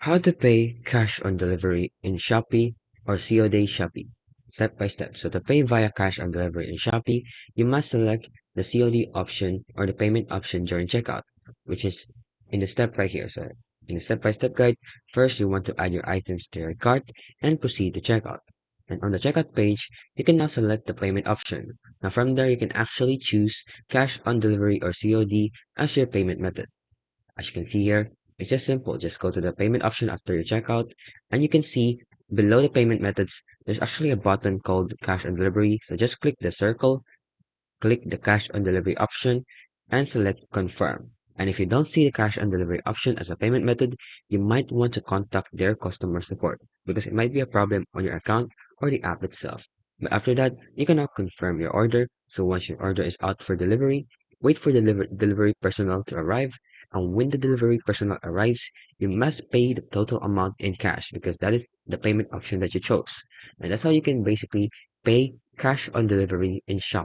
How to pay cash on delivery in Shopee or COD Shopee. Step by step. So to pay via cash on delivery in Shopee, you must select the COD option or the payment option during checkout, which is in the step right here. So in the step-by-step guide, first you want to add your items to your cart and proceed to checkout. And on the checkout page, you can now select the payment option. Now from there, you can actually choose cash on delivery or COD as your payment method. As you can see here, it's just simple. Just go to the payment option after you check out, and you can see below the payment methods, there's actually a button called cash on delivery. So just click the circle, click the cash on delivery option, and select confirm. And if you don't see the cash on delivery option as a payment method, you might want to contact their customer support because it might be a problem on your account or the app itself. But after that, you can now confirm your order. So once your order is out for delivery, wait for the delivery personnel to arrive. And when the delivery personnel arrives, you must pay the total amount in cash because that is the payment option that you chose. And that's how you can basically pay cash on delivery in Shop.